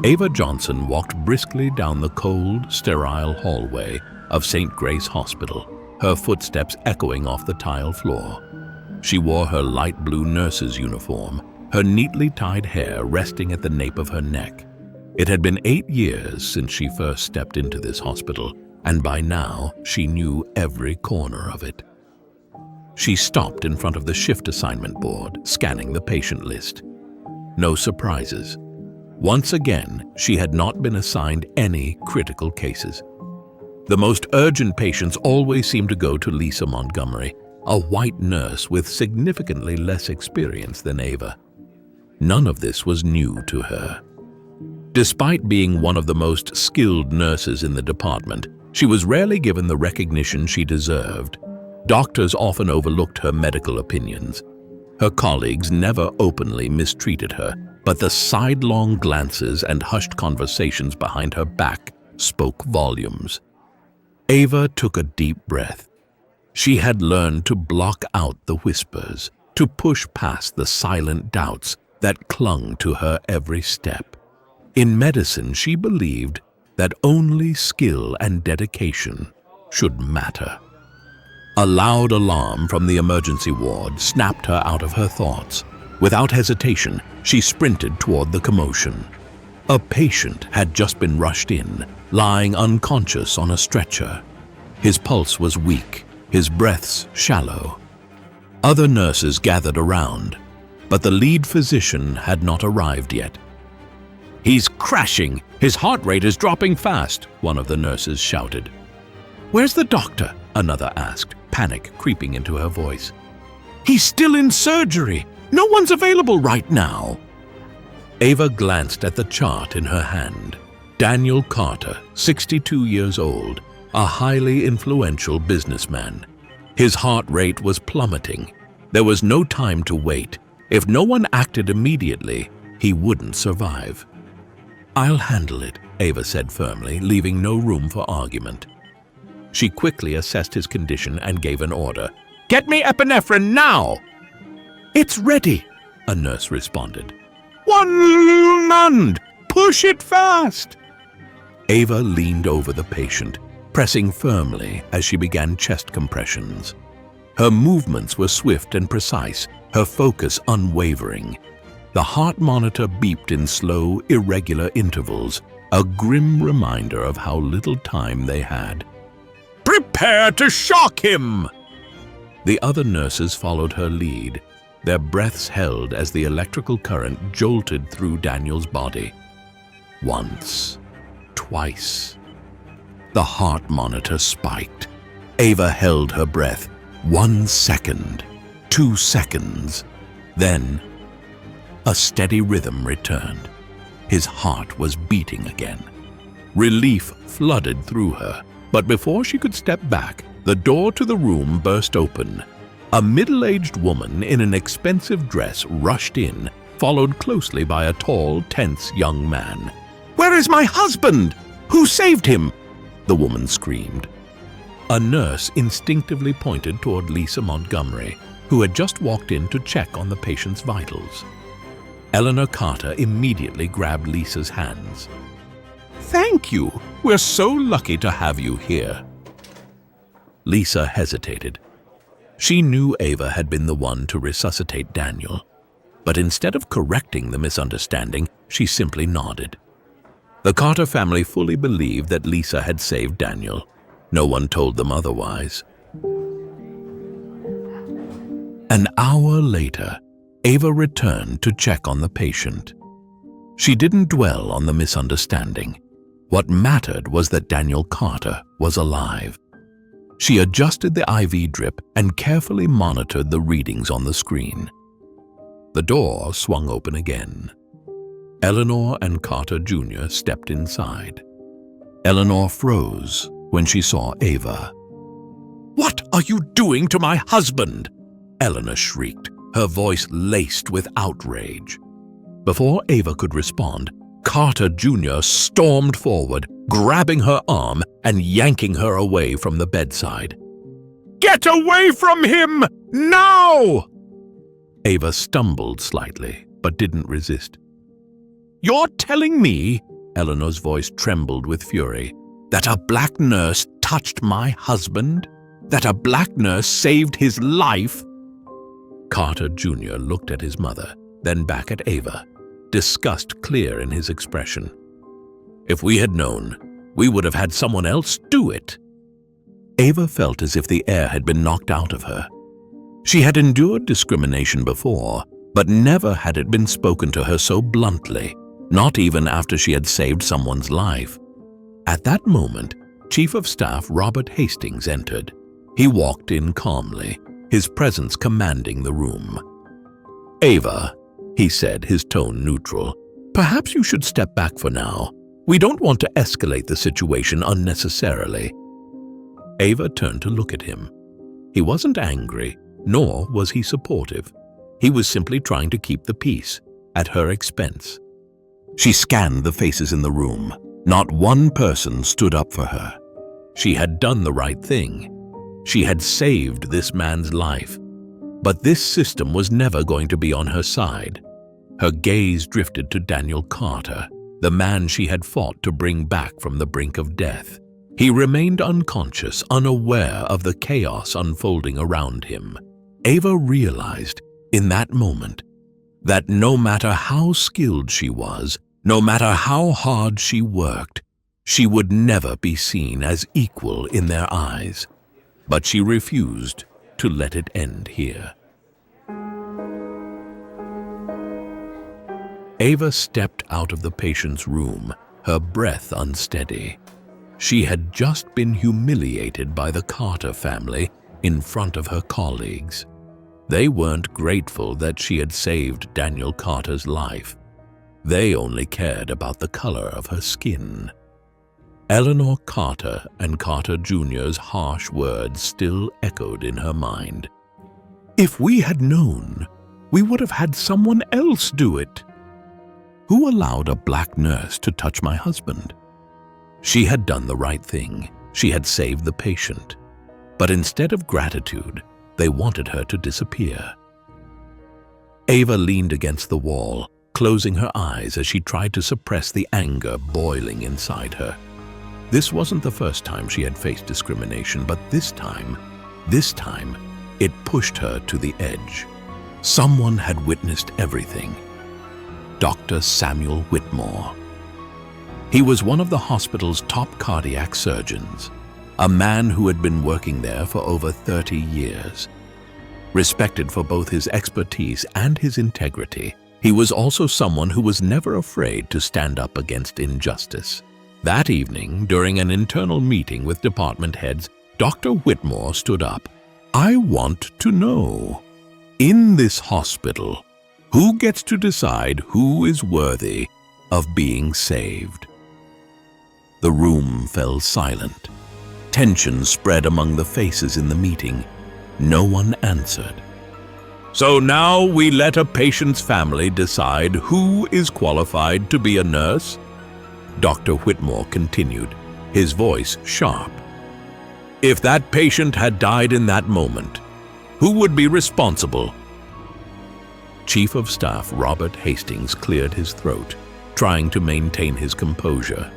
Ava Johnson walked briskly down the cold, sterile hallway of St. Grace Hospital, her footsteps echoing off the tile floor. She wore her light blue nurse's uniform, her neatly tied hair resting at the nape of her neck. It had been 8 years since she first stepped into this hospital, and by now she knew every corner of it. She stopped in front of the shift assignment board, scanning the patient list. No surprises. Once again, she had not been assigned any critical cases. The most urgent patients always seemed to go to Lisa Montgomery, a white nurse with significantly less experience than Ava. None of this was new to her. Despite being one of the most skilled nurses in the department, she was rarely given the recognition she deserved. Doctors often overlooked her medical opinions. Her colleagues never openly mistreated her, but the sidelong glances and hushed conversations behind her back spoke volumes. Ava took a deep breath. She had learned to block out the whispers, to push past the silent doubts that clung to her every step. In medicine, she believed that only skill and dedication should matter. A loud alarm from the emergency ward snapped her out of her thoughts. Without hesitation, she sprinted toward the commotion. A patient had just been rushed in, lying unconscious on a stretcher. His pulse was weak, his breaths shallow. Other nurses gathered around, but the lead physician had not arrived yet. "He's crashing! His heart rate is dropping fast," one of the nurses shouted. "Where's the doctor?" another asked, panic creeping into her voice. "He's still in surgery! No one's available right now!" Ava glanced at the chart in her hand. Daniel Carter, 62 years old, a highly influential businessman. His heart rate was plummeting. There was no time to wait. If no one acted immediately, he wouldn't survive. "I'll handle it," Ava said firmly, leaving no room for argument. She quickly assessed his condition and gave an order. "Get me epinephrine now!" "It's ready," a nurse responded. "One moment! Push it fast!" Ava leaned over the patient, pressing firmly as she began chest compressions. Her movements were swift and precise, her focus unwavering. The heart monitor beeped in slow, irregular intervals, a grim reminder of how little time they had. "Prepare to shock him!" The other nurses followed her lead, their breaths held as the electrical current jolted through Daniel's body. Once, twice. The heart monitor spiked. Ava held her breath. 1 second, 2 seconds. Then, a steady rhythm returned. His heart was beating again. Relief flooded through her, but before she could step back, the door to the room burst open. A middle-aged woman in an expensive dress rushed in, followed closely by a tall, tense young man. "Where is my husband? Who saved him?" the woman screamed. A nurse instinctively pointed toward Lisa Montgomery, who had just walked in to check on the patient's vitals. Eleanor Carter immediately grabbed Lisa's hands. "Thank you. We're so lucky to have you here." Lisa hesitated. She knew Ava had been the one to resuscitate Daniel, but instead of correcting the misunderstanding, she simply nodded. The Carter family fully believed that Lisa had saved Daniel. No one told them otherwise. An hour later, Ava returned to check on the patient. She didn't dwell on the misunderstanding. What mattered was that Daniel Carter was alive. She adjusted the IV drip and carefully monitored the readings on the screen. The door swung open again. Eleanor and Carter Jr. stepped inside. Eleanor froze when she saw Ava. "What are you doing to my husband?" Eleanor shrieked, her voice laced with outrage. Before Ava could respond, Carter Jr. stormed forward, grabbing her arm and yanking her away from the bedside. "Get away from him! Now!" Ava stumbled slightly, but didn't resist. "You're telling me," Eleanor's voice trembled with fury, "that a black nurse touched my husband? That a black nurse saved his life?" Carter Jr. looked at his mother, then back at Ava, disgust clear in his expression. "If we had known, we would have had someone else do it." Ava felt as if the air had been knocked out of her. She had endured discrimination before, but never had it been spoken to her so bluntly, not even after she had saved someone's life. At that moment, Chief of Staff Robert Hastings entered. He walked in calmly, his presence commanding the room. "Ava," he said, his tone neutral, "perhaps you should step back for now. We don't want to escalate the situation unnecessarily." Ava turned to look at him. He wasn't angry, nor was he supportive. He was simply trying to keep the peace, at her expense. She scanned the faces in the room. Not one person stood up for her. She had done the right thing. She had saved this man's life. But this system was never going to be on her side. Her gaze drifted to Daniel Carter, the man she had fought to bring back from the brink of death. He remained unconscious, unaware of the chaos unfolding around him. Ava realized, in that moment, that no matter how skilled she was, no matter how hard she worked, she would never be seen as equal in their eyes. But she refused to let it end here. Ava stepped out of the patient's room, her breath unsteady. She had just been humiliated by the Carter family in front of her colleagues. They weren't grateful that she had saved Daniel Carter's life. They only cared about the color of her skin. Eleanor Carter and Carter Jr.'s harsh words still echoed in her mind. "If we had known, we would have had someone else do it. Who allowed a black nurse to touch my husband?" She had done the right thing. She had saved the patient. But instead of gratitude, they wanted her to disappear. Ava leaned against the wall, closing her eyes as she tried to suppress the anger boiling inside her. This wasn't the first time she had faced discrimination, but this time, it pushed her to the edge. Someone had witnessed everything. Dr. Samuel Whitmore. He was one of the hospital's top cardiac surgeons, a man who had been working there for over 30 years. Respected for both his expertise and his integrity, he was also someone who was never afraid to stand up against injustice. That evening, during an internal meeting with department heads, Dr. Whitmore stood up. "I want to know, in this hospital, who gets to decide who is worthy of being saved?" The room fell silent. Tension spread among the faces in the meeting. No one answered. "So now we let a patient's family decide who is qualified to be a nurse?" Dr. Whitmore continued, his voice sharp. "If that patient had died in that moment, who would be responsible?" Chief of Staff Robert Hastings cleared his throat, trying to maintain his composure.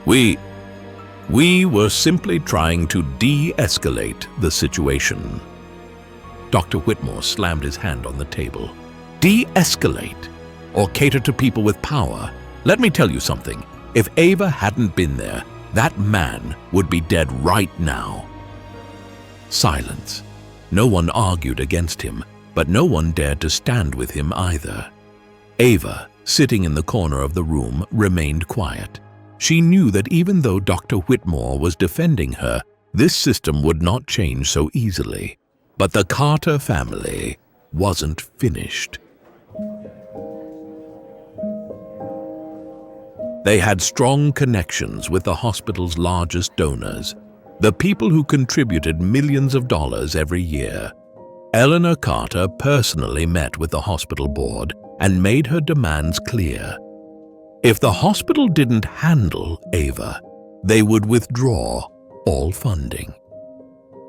We were simply trying to de-escalate the situation." Dr. Whitmore slammed his hand on the table. "De-escalate? Or cater to people with power? Let me tell you something. If Ava hadn't been there, that man would be dead right now." Silence. No one argued against him, but no one dared to stand with him either. Ava, sitting in the corner of the room, remained quiet. She knew that even though Dr. Whitmore was defending her, this system would not change so easily. But the Carter family wasn't finished. They had strong connections with the hospital's largest donors, the people who contributed millions of dollars every year. Eleanor Carter personally met with the hospital board and made her demands clear. If the hospital didn't handle Ava, they would withdraw all funding.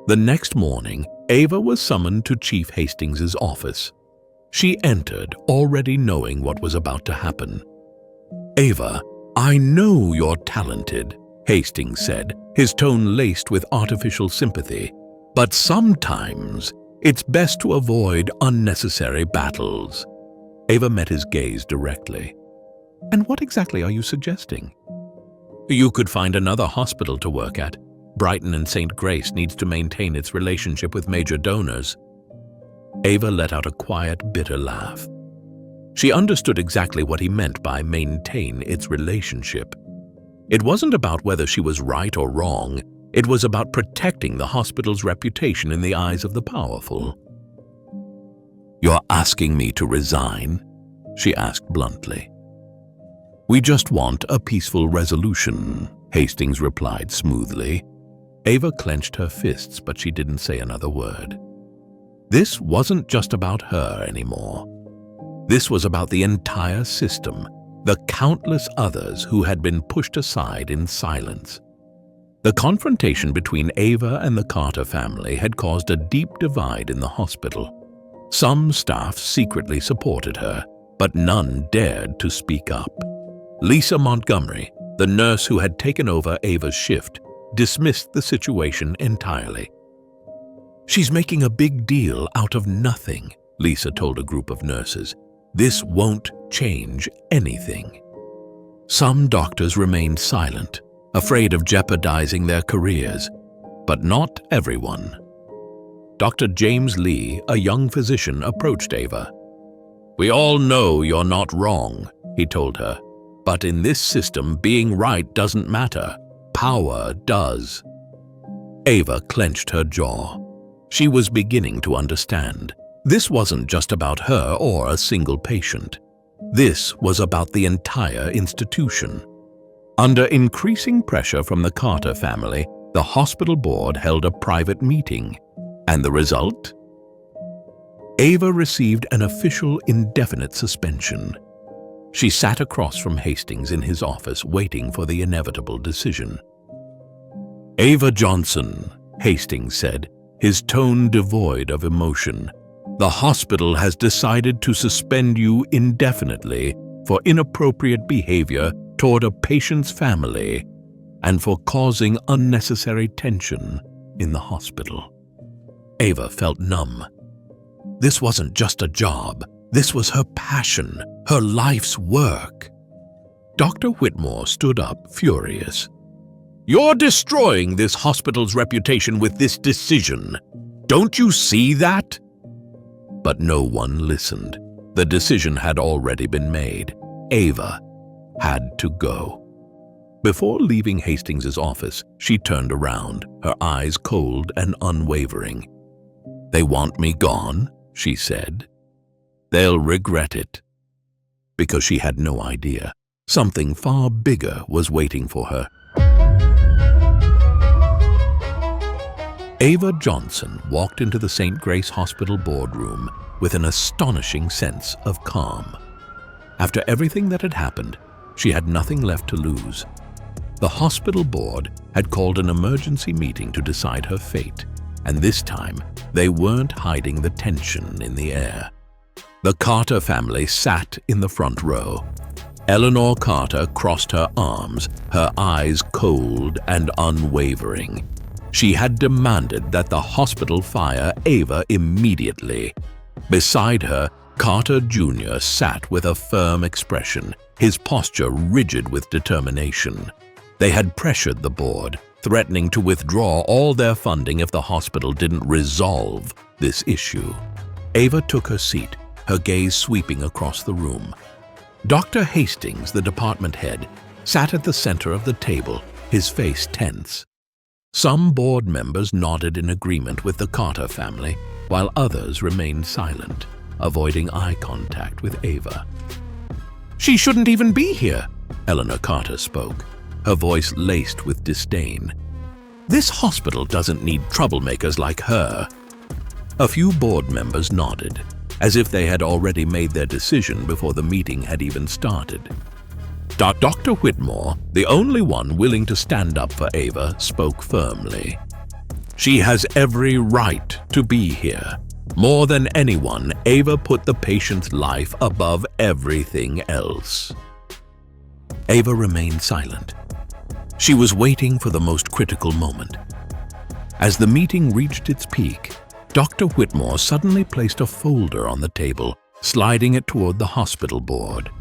The next morning, Ava was summoned to Chief Hastings's office. She entered, already knowing what was about to happen. "Ava, I know you're talented," Hastings said, his tone laced with artificial sympathy. "But sometimes it's best to avoid unnecessary battles." Ava met his gaze directly. "And what exactly are you suggesting?" "You could find another hospital to work at. Brighton and St. Grace needs to maintain its relationship with major donors." Ava let out a quiet, bitter laugh. She understood exactly what he meant by maintain its relationship. It wasn't about whether she was right or wrong. It was about protecting the hospital's reputation in the eyes of the powerful. "You're asking me to resign?" she asked bluntly. "We just want a peaceful resolution," Hastings replied smoothly. Ava clenched her fists, but she didn't say another word. This wasn't just about her anymore. This was about the entire system, the countless others who had been pushed aside in silence. The confrontation between Ava and the Carter family had caused a deep divide in the hospital. Some staff secretly supported her, but none dared to speak up. Lisa Montgomery, the nurse who had taken over Ava's shift, dismissed the situation entirely. "She's making a big deal out of nothing," Lisa told a group of nurses. "This won't change anything." Some doctors remained silent, afraid of jeopardizing their careers, but not everyone. Dr. James Lee, a young physician, approached Ava. "We all know you're not wrong," he told her, "but in this system, being right doesn't matter. Power does." Ava clenched her jaw. She was beginning to understand. This wasn't just about her or a single patient. This was about the entire institution. Under increasing pressure from the Carter family, the hospital board held a private meeting. And the result? Ava received an official indefinite suspension. She sat across from Hastings in his office, waiting for the inevitable decision. "Ava Johnson," Hastings said, his tone devoid of emotion, "the hospital has decided to suspend you indefinitely for inappropriate behavior toward a patient's family and for causing unnecessary tension in the hospital." Ava felt numb. This wasn't just a job. This was her passion, her life's work. Dr. Whitmore stood up, furious. "You're destroying this hospital's reputation with this decision. Don't you see that?" But no one listened. The decision had already been made. Ava had to go. Before leaving Hastings' office, she turned around, her eyes cold and unwavering. "They want me gone," she said. "They'll regret it." Because she had no idea. Something far bigger was waiting for her. Ava Johnson walked into the St. Grace Hospital boardroom with an astonishing sense of calm. After everything that had happened, she had nothing left to lose. The hospital board had called an emergency meeting to decide her fate, and this time they weren't hiding the tension in the air. The Carter family sat in the front row. Eleanor Carter crossed her arms, her eyes cold and unwavering. She had demanded that the hospital fire Ava immediately. Beside her, Carter Jr. sat with a firm expression, his posture rigid with determination. They had pressured the board, threatening to withdraw all their funding if the hospital didn't resolve this issue. Ava took her seat, her gaze sweeping across the room. Dr. Hastings, the department head, sat at the center of the table, his face tense. Some board members nodded in agreement with the Carter family, while others remained silent, avoiding eye contact with Ava. "She shouldn't even be here," Eleanor Carter spoke, her voice laced with disdain. "This hospital doesn't need troublemakers like her." A few board members nodded, as if they had already made their decision before the meeting had even started. Dr. Whitmore, the only one willing to stand up for Ava, spoke firmly. "She has every right to be here. More than anyone, Ava put the patient's life above everything else. Ava remained silent. She was waiting for the most critical moment. As the meeting reached its peak, Dr. Whitmore suddenly placed a folder on the table, sliding it toward the hospital board.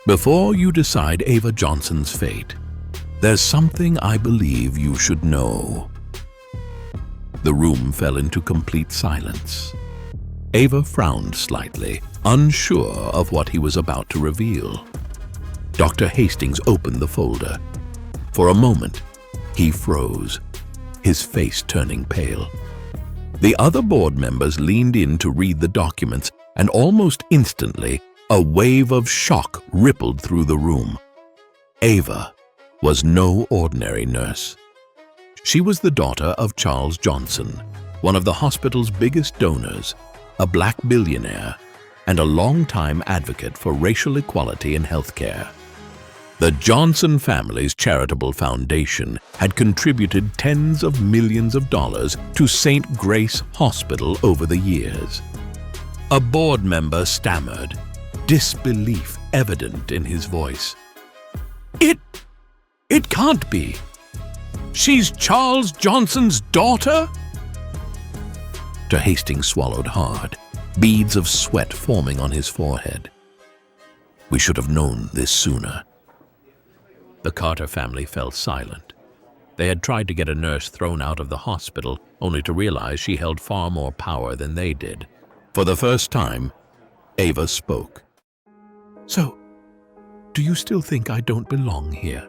"Before you decide Ava Johnson's fate, there's something I believe you should know." The room fell into complete silence. Ava frowned slightly, unsure of what he was about to reveal. Dr. Hastings opened the folder. For a moment, he froze, his face turning pale. The other board members leaned in to read the documents, and almost instantly, a wave of shock rippled through the room. Ava was no ordinary nurse. She was the daughter of Charles Johnson, one of the hospital's biggest donors, a black billionaire, and a longtime advocate for racial equality in healthcare. The Johnson family's charitable foundation had contributed tens of millions of dollars to St. Grace Hospital over the years. A board member stammered, disbelief evident in his voice. It can't be. She's Charles Johnson's daughter?" Dr. Hastings swallowed hard, beads of sweat forming on his forehead. "We should have known this sooner." The Carter family fell silent. They had tried to get a nurse thrown out of the hospital, only to realize she held far more power than they did. For the first time, Ava spoke. "So, do you still think I don't belong here?"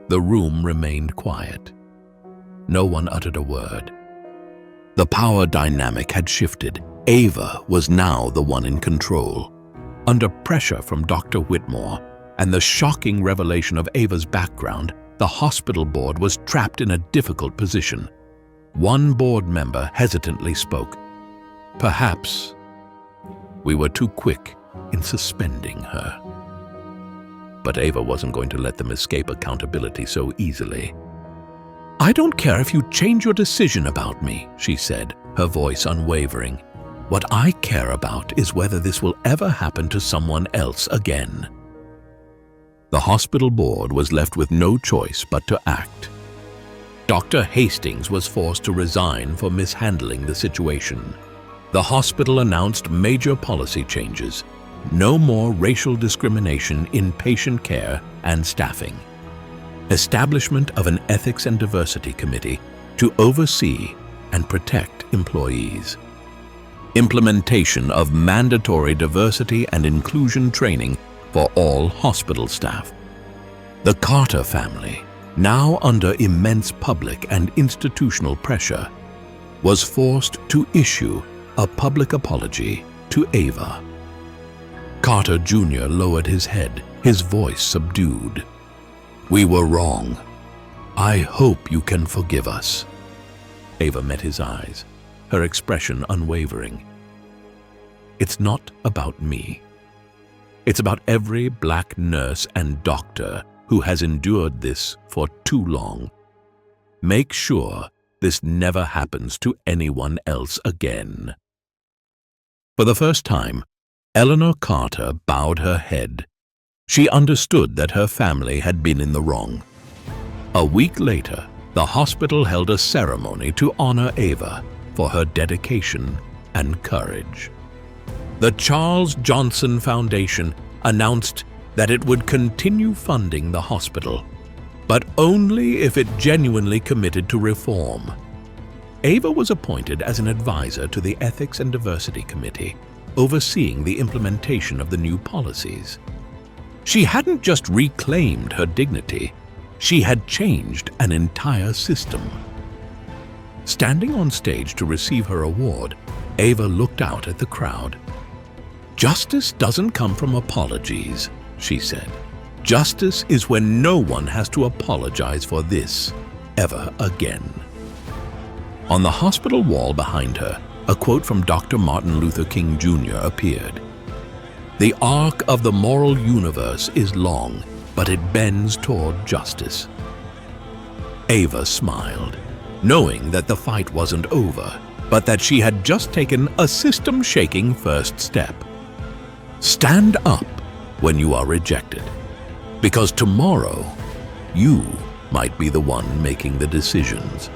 The room remained quiet. No one uttered a word. The power dynamic had shifted. Ava was now the one in control. Under pressure from Dr. Whitmore and the shocking revelation of Ava's background, the hospital board was trapped in a difficult position. One board member hesitantly spoke. "Perhaps we were too quick in suspending her." But Ava wasn't going to let them escape accountability so easily. "I don't care if you change your decision about me," she said, her voice unwavering. "What I care about is whether this will ever happen to someone else again." The hospital board was left with no choice but to act. Dr. Hastings was forced to resign for mishandling the situation. The hospital announced major policy changes. No more racial discrimination in patient care and staffing. Establishment of an Ethics and Diversity Committee to oversee and protect employees. Implementation of mandatory diversity and inclusion training for all hospital staff. The Carter family, now under immense public and institutional pressure, was forced to issue a public apology to Ava. Carter Jr. lowered his head, his voice subdued. "We were wrong. I hope you can forgive us." Ava met his eyes, her expression unwavering. "It's not about me. It's about every black nurse and doctor who has endured this for too long. Make sure this never happens to anyone else again." For the first time, Eleanor Carter bowed her head. She understood that her family had been in the wrong. A week later, the hospital held a ceremony to honor Ava for her dedication and courage. The Charles Johnson Foundation announced that it would continue funding the hospital, but only if it genuinely committed to reform. Ava was appointed as an advisor to the Ethics and Diversity Committee, overseeing the implementation of the new policies. She hadn't just reclaimed her dignity, she had changed an entire system. Standing on stage to receive her award, Ava looked out at the crowd. "Justice doesn't come from apologies," she said. "Justice is when no one has to apologize for this ever again." On the hospital wall behind her, a quote from Dr. Martin Luther King Jr. appeared. "The arc of the moral universe is long, but it bends toward justice." Ava smiled, knowing that the fight wasn't over. but that she had just taken a system-shaking first step. Stand up when you are rejected, because tomorrow you might be the one making the decisions.